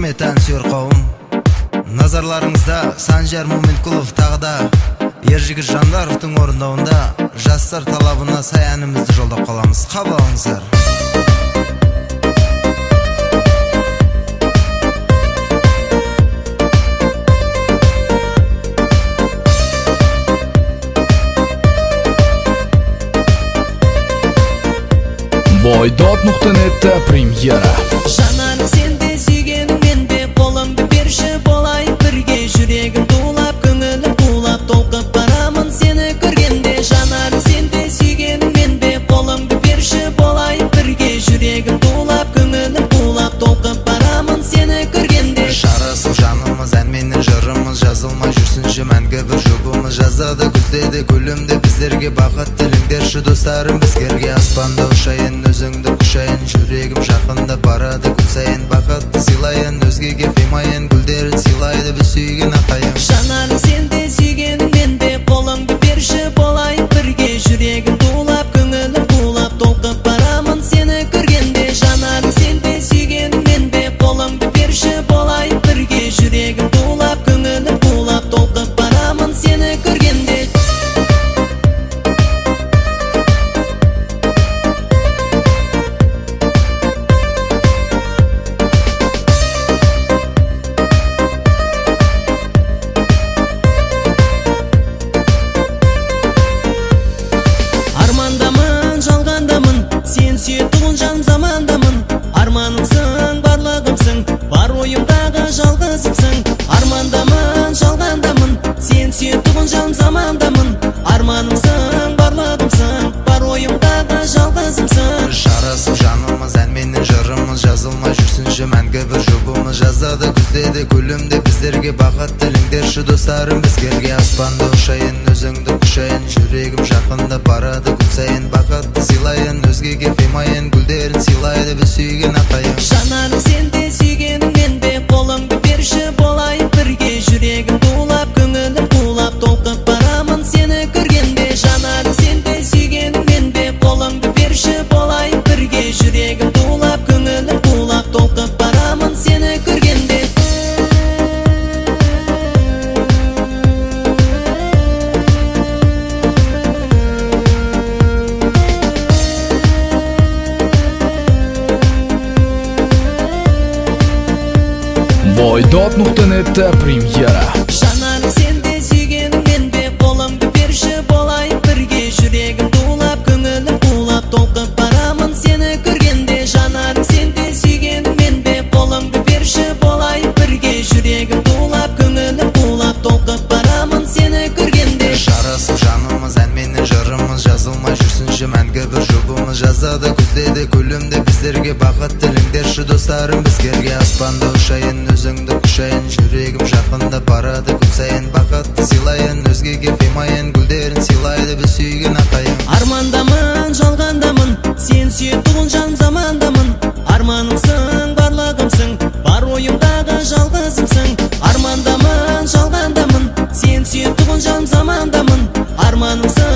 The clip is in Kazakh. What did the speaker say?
құрмет әнсүйер қауым, назарларыңызда Санжар Моминқұлов тағыда Ержігіт Жандаровтың орындауында жастар талабына сай әнімізді жолдап қаламыз. Қабыл алыңыздар. Voydod.net'te премьера. Жанарың сенде, сүйгенің менде, қолымды берші, болайық бірге. Жүрегім тулап, көңілім тулап, толқып барамын сені көргенде. Жанарың сенде, сүйгенің менде, қолымды берші, болайық бірге. Жүрегім тулап, көңілім тулап, толқып барамын сені көргенде. Жарасып жанымыз, әнменен жырымыз, жазылмай жүрсінші мәңгі бір жұбымыз. Жазады күздеді көлімде біздерге, бақыт тіліңдерші достарым бізгерге. Аспанда ұшайын, өзіңді құшайын, жүрегім жақында барады күн сайын. Бақытты сыйлайын, өзгеге қимайын, гүлдерін сыйлайды біз сүйген ақайым. Жанарың сенде, сүйгенің менде, қолыңды берші, болайық бірге. Жүрегім тулап, көңілім тулап, толқып барамын сені көргенде. Жанарың сенде, сүйгенің менде, қолыңды берші, болайық бірге. Жүрегім тулап, көңілім тулап, толқып барамын сені көргенде. Армандамын, жалғандамын, сен сүйетуін жан замандамын. Арманымсың, барлығымсың, бар ойымдағы жалғызымсың. Армандамын, жалғандамын, сен сүйетуін жан замандамын. Арманымсың, барлығымсың, бар ойымдағы жалғызымсың. Жарасып жанымыз, әнменен жырымыз, жазылмай жүрсінші мәңгі бір жұбымыз. Жазады күздеді көлімде біздерге, бақыт тіліңдерші достарым бізгерге. Аспанда ұшайын, өзіңді құшайын, жүрегім жақында барады күн сайын. Бақытты сыйлайын, өзгеге қимайын, гүлдерін сыйлайды біз сүйген ақайым. Жанарың сенде, сүйгенің менде, қолыңды берші, болайық бірге. Жүрегім тулап, көңілім тулап, толқып барамын сені көргенде. Жанарың сенде, сүйгенің менде, қолыңды берші, болайық бірге. Жүрегім тулап, көңілім тулап, толқып барамын сені көргенде. Voydod.net'te премьера. Жанарың сенде, сүйгенің менде, қолымды берші, болайық бірге. Жүрегім тулап, көңілім тулап, толқып барамын сені көргенде. Жанарың сенде, сүйгенің менде, қолымды берші, болайық бірге. Жүрегім тулап, көңілім тулап, толқып барамын сені көргенде. Жарасып жанымыз, әнменен жырымыз, жазылмай жүрсінші мәңгі бір жұбымыз. Жазады күздеді көлімде біздерге, бақыт тіліңдерші достарым бізгерге. Аспанда ұшайын, өзіңді құшайын, жүрегім жақында барады күн сайын. Бақытты сыйлайын, өзгеге қимайын, гүлдерін сыйлайды біз сүйген ақайым. Армандамын, жалғандамын, сен сүйетуін жан замандамын. Арманымсың, барлығымсың, бар ойымдағы жалғызымсың. Армандамын, жалғандамын, сен сүйетуін жан замандамын. Арманымсың,